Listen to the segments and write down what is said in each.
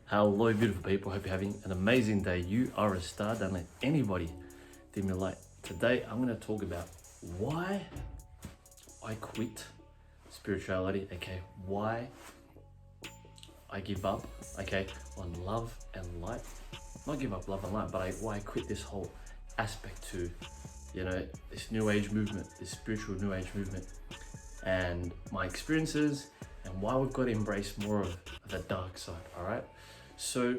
Hello, beautiful people. Hope you're having an amazing day. You are a star. Don't let anybody dim your light. Today, I'm going to talk about why I quit spirituality. Okay, why I give up. Okay, on love and light. Not give up love and light, but why I quit this whole aspect to, this new age movement, this spiritual new age movement, and my experiences, and why we've got to embrace more of the dark side. All right. So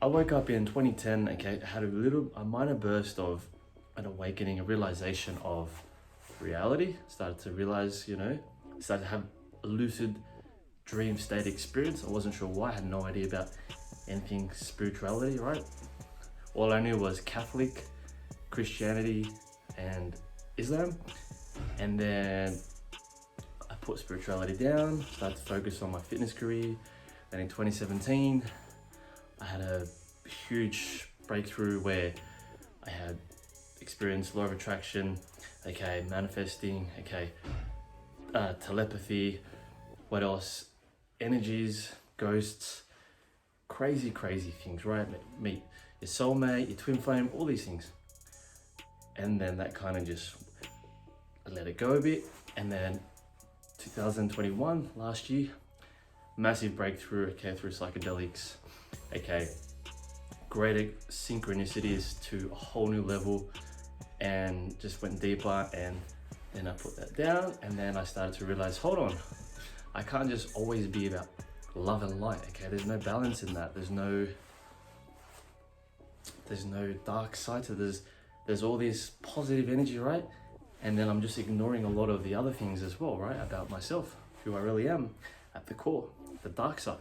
I woke up in 2010, okay, had a minor burst of an awakening, a realization of reality, started to realize, started to have a lucid dream state experience. I wasn't sure why, I had no idea about anything spirituality, right? All I knew was Catholic, Christianity, and Islam. And then I put spirituality down, started to focus on my fitness career. Then in 2017, I had a huge breakthrough where I had experienced law of attraction, okay, manifesting, okay, telepathy, what else? Energies, ghosts, crazy things, right? Meet your soulmate, your twin flame, all these things. And then that kind of just, I let it go a bit. And then 2021, last year, massive breakthrough, okay, through psychedelics, okay, greater synchronicities to a whole new level, and just went deeper. And then I put that down, and then I started to realize, hold on, I can't just always be about love and light, okay? There's no balance in that. There's no dark side to this. There's all this positive energy, right? And then I'm just ignoring a lot of the other things as well, right? About myself, who I really am at the core, the dark side.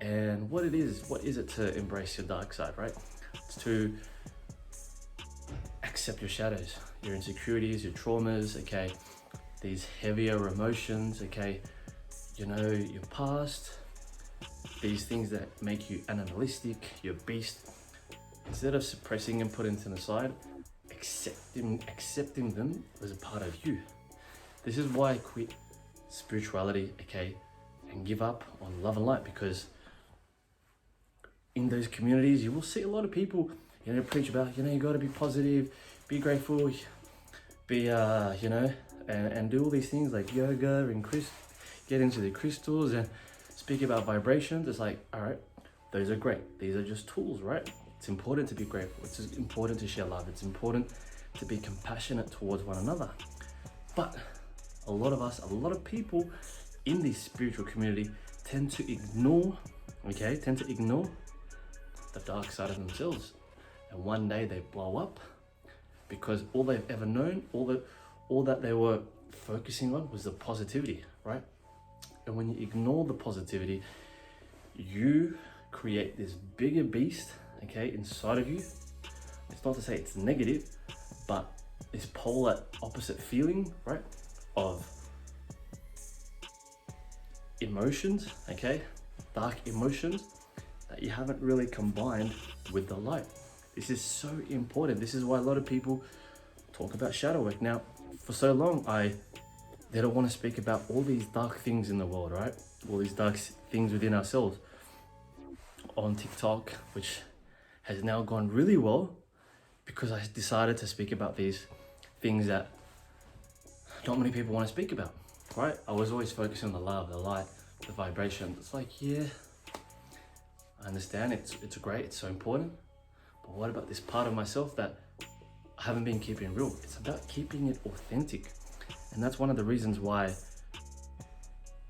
And what is it to embrace your dark side, right? It's to accept your shadows, your insecurities, your traumas, okay? These heavier emotions, okay? Your past, these things that make you animalistic, your beast. Instead of suppressing and putting them aside, accepting them as a part of you. This is why I quit spirituality, okay, and give up on love and light, because in those communities you will see a lot of people, preach about, you got to be positive, be grateful, be, and do all these things like yoga and get into the crystals and speak about vibrations. It's like, all right, those are great. These are just tools, right? It's important to be grateful. It's important to share love. It's important to be compassionate towards one another. But a lot of people in this spiritual community tend to ignore the dark side of themselves. And one day they blow up because all they've ever known, all that they were focusing on was the positivity, right? And when you ignore the positivity, you create this bigger beast, okay, inside of you. It's not to say it's negative, but this polar opposite feeling, right, of emotions, okay, dark emotions that you haven't really combined with the light. This is so important. This is why a lot of people talk about shadow work. Now, for so long, they don't want to speak about all these dark things in the world, right? All these dark things within ourselves. On TikTok, which has now gone really well, because I decided to speak about these things that not many people want to speak about, right? I was always focusing on the love, the light, the vibration. It's like, yeah, I understand, it's great, it's so important, but what about this part of myself that I haven't been keeping real? It's about keeping it authentic. And that's one of the reasons why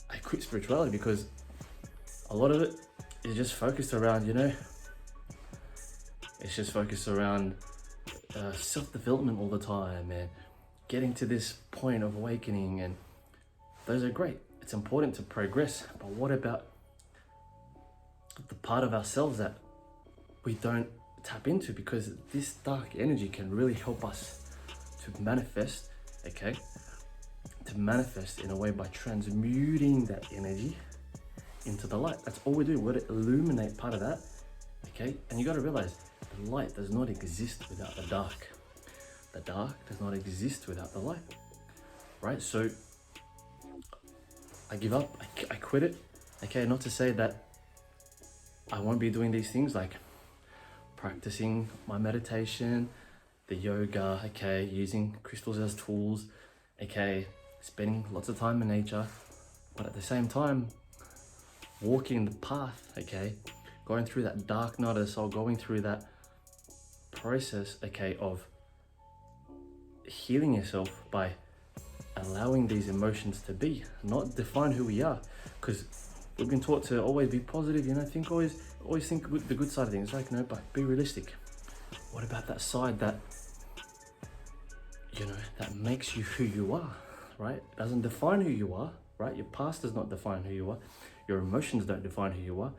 I quit spirituality, because a lot of it is just focused around, it's just focused around self-development all the time and getting to this point of awakening, and those are great. It's important to progress, but what about the part of ourselves that we don't tap into? Because this dark energy can really help us to manifest, okay? To manifest in a way by transmuting that energy into the light. That's all we do. We're to illuminate part of that, okay? And you got to realize the light does not exist without the dark. The dark does not exist without the light, right? So I give up, I quit it, okay? Not to say that I won't be doing these things like practicing my meditation, the yoga, okay, using crystals as tools, okay, spending lots of time in nature, but at the same time, walking the path, okay, going through that dark night of the soul, going through that process, okay, of healing yourself by allowing these emotions to be, not define who we are, because we've been taught to always be positive, you know, always think the good side of things, like, no, but be realistic. What about that side that, you know, that makes you who you are, right? It doesn't define who you are, right? Your past does not define who you are. Your emotions don't define who you are,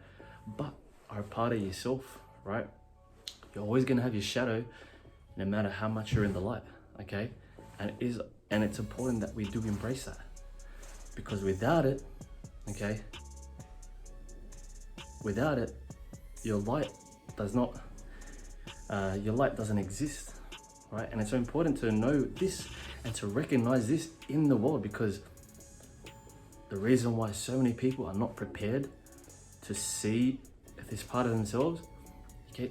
but are a part of yourself, right? You're always gonna have your shadow, no matter how much you're in the light, okay? And it's important that we do embrace that, because without it, okay, without it, your light doesn't exist, right? And it's so important to know this and to recognize this in the world, because the reason why so many people are not prepared to see this part of themselves, okay,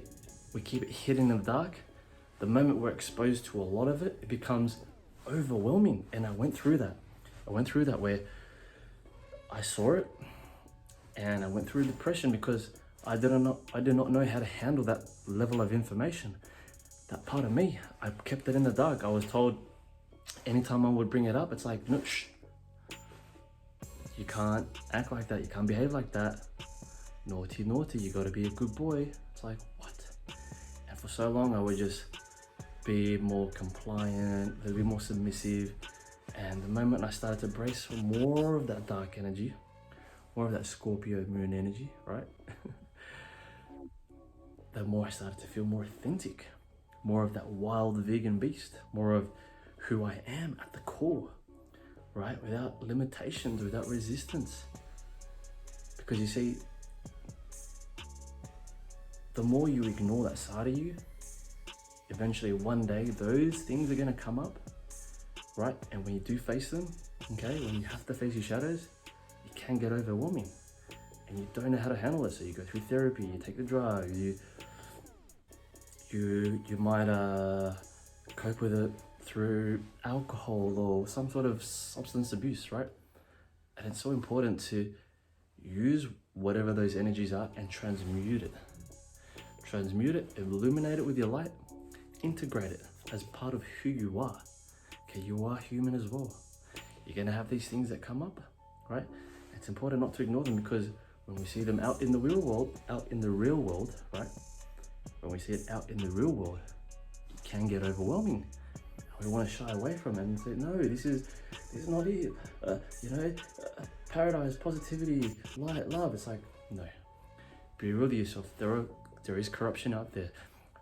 we keep it hidden in the dark. The moment we're exposed to a lot of it, it becomes overwhelming. And I went through that where I saw it and I went through depression because I did not know how to handle that level of information. That part of me, I kept it in the dark. I was told anytime I would bring it up, it's like, no, shh. You can't act like that. You can't behave like that. Naughty, you gotta be a good boy. It's like, what? And for so long, I would just be more compliant, a little bit more submissive. And the moment I started to brace for more of that dark energy, more of that Scorpio moon energy, right? The more I started to feel more authentic, more of that wild vegan beast, more of who I am at the core, right? Without limitations, without resistance. Because you see, the more you ignore that side of you, eventually one day those things are gonna come up, right? And when you do face them, okay, when you have to face your shadows, it can get overwhelming and you don't know how to handle it. So you go through therapy, you take the drug, you might cope with it through alcohol or some sort of substance abuse, right? And it's so important to use whatever those energies are and transmute it, illuminate it with your light, integrate it as part of who you are. Okay, you are human as well. You're gonna have these things that come up, right? It's important not to ignore them, because when we see them out in the real world, right? When we see it out in the real world, it can get overwhelming. We want to shy away from it and say, no, this is not it. Paradise, positivity, light, love. It's like, no. Be real to yourself. There is corruption out there.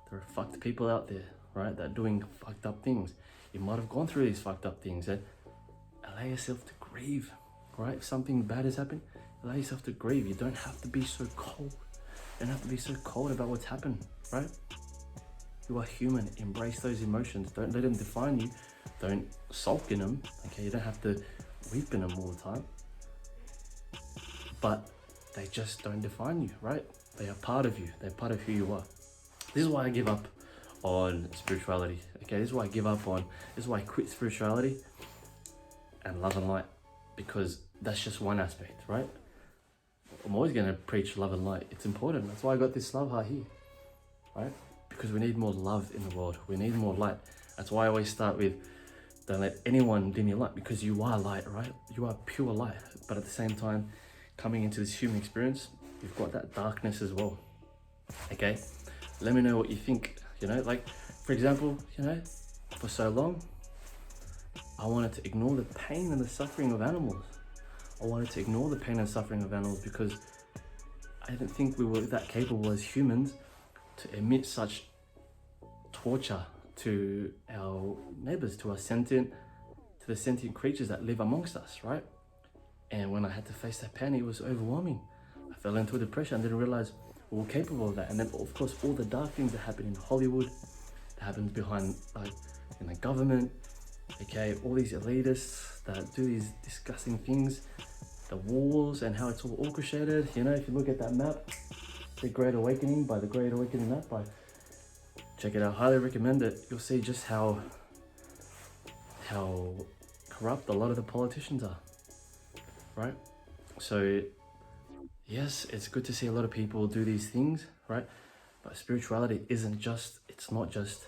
There are fucked people out there, right? That are doing fucked up things. You might have gone through these fucked up things. Allow yourself to grieve, right? If something bad has happened, allow yourself to grieve. You don't have to be so cold. You don't have to be so cold about what's happened, right? You are human. Embrace those emotions. Don't let them define you. Don't sulk in them, okay? You don't have to weep in them all the time. But they just don't define you, right? They are part of you. They're part of who you are. This is why I give up on spirituality, okay? This is why I quit spirituality and love and light, because that's just one aspect, right? I'm always gonna preach love and light. It's important. That's why I got this love heart here, right? Because we need more love in the world. We need more light. That's why I always start with, don't let anyone dim your light, because you are light, right? You are pure light. But at the same time, coming into this human experience, you've got that darkness as well, okay? Let me know what you think, like, for example, for so long, I wanted to ignore the pain and the suffering of animals. I wanted to ignore the pain and suffering of animals because I didn't think we were that capable as humans to emit such torture to our neighbors, to the sentient creatures that live amongst us, right? And when I had to face that pain, it was overwhelming. I fell into a depression and didn't realize we were capable of that. And then, of course, all the dark things that happen in Hollywood, that happens behind, in the government, okay, all these elitists that do these disgusting things, the wars and how it's all orchestrated. If you look at that map, The Great Awakening by The Great Awakening app. Check it out, highly recommend it. You'll see just how corrupt a lot of the politicians are, right? So yes, it's good to see a lot of people do these things, right? But spirituality it's not just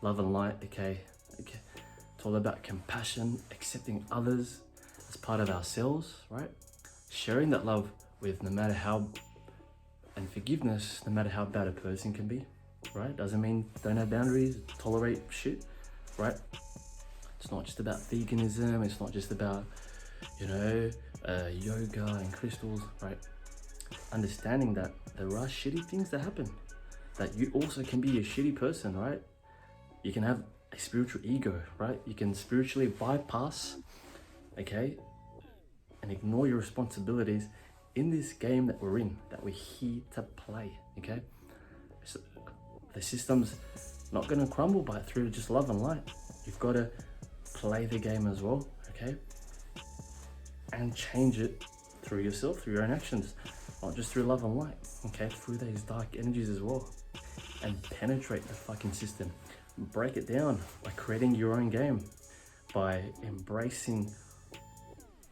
love and light, okay? It's all about compassion, accepting others as part of ourselves, right? Sharing that love with and forgiveness, no matter how bad a person can be, right? Doesn't mean don't have boundaries, tolerate shit, right? It's not just about veganism, it's not just about, yoga and crystals, right? Understanding that there are shitty things that happen, that you also can be a shitty person, right? You can have a spiritual ego, right? You can spiritually bypass, okay, and ignore your responsibilities in this game that we're in, that we're here to play, okay? So the system's not gonna crumble through just love and light. You've got to play the game as well, okay? And change it through yourself, through your own actions, not just through love and light, okay? Through those dark energies as well. And penetrate the fucking system. Break it down by creating your own game, by embracing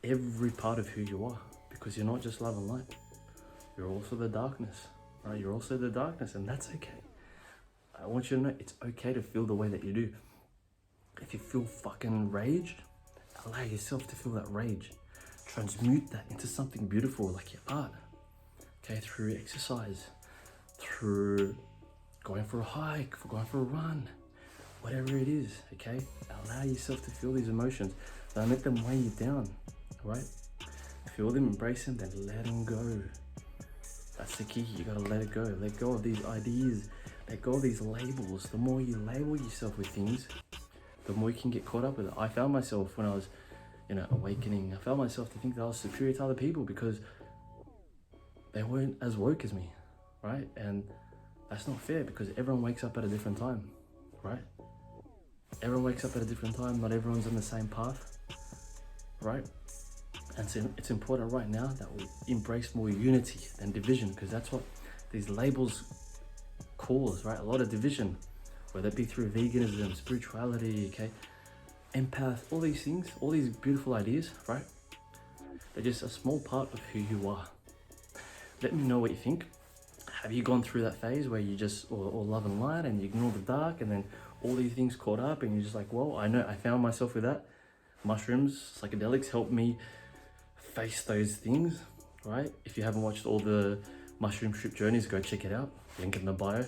every part of who you are, because you're not just love and light. You're also the darkness, right? You're also the darkness, and that's okay. I want you to know it's okay to feel the way that you do. If you feel fucking rage, allow yourself to feel that rage. Transmute that into something beautiful like your art, okay? Through exercise, through going for a hike, for going for a run, whatever it is, okay? Allow yourself to feel these emotions. Don't let them weigh you down, right? Feel them, embrace them, then let them go. That's the key. You gotta let it go. Let go of these ideas. Let go of these labels. The more you label yourself with things, the more you can get caught up with it. I found myself when I was, awakening, I found myself to think that I was superior to other people because they weren't as woke as me, right? And that's not fair because everyone wakes up at a different time, right? Everyone wakes up at a different time. Not everyone's on the same path, right? And so it's important right now that we embrace more unity than division, because that's what these labels cause, right? A lot of division, whether it be through veganism, spirituality, okay, empath, all these things, all these beautiful ideas, right? They're just a small part of who you are. Let me know what you think. Have you gone through that phase where you just all love and light and you ignore the dark, and then all these things caught up and you're just like, whoa, I know, I found myself with that. Mushrooms, psychedelics help me face those things, right? If you haven't watched all the mushroom trip journeys, go check it out. Link in the bio.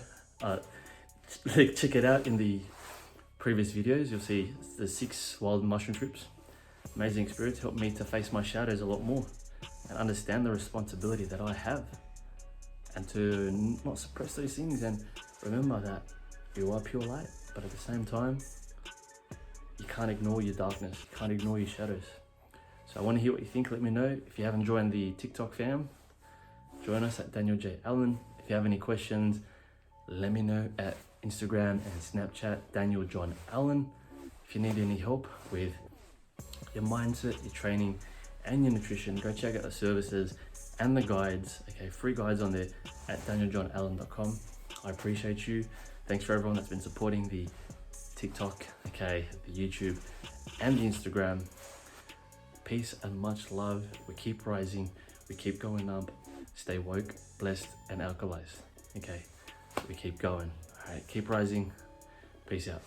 Check it out in the previous videos. You'll see the 6 wild mushroom trips. Amazing experience, helped me to face my shadows a lot more and understand the responsibility that I have, and to not suppress those things, and remember that you are pure light, but at the same time, you can't ignore your darkness, you can't ignore your shadows. So I want to hear what you think. Let me know. If you haven't joined the TikTok fam, join us at Daniel J. Allen. If you have any questions, let me know at Instagram and Snapchat, Daniel John Allen. If you need any help with your mindset, your training, and your nutrition, go check out the services and the guides, okay? Free guides on there at danieljohnallen.com. I appreciate you. Thanks for everyone that's been supporting the TikTok, okay, the YouTube, and the Instagram. Peace and much love. We keep rising, we keep going up. Stay woke, blessed, and alkalized, okay? We keep going. All right, keep rising. Peace out.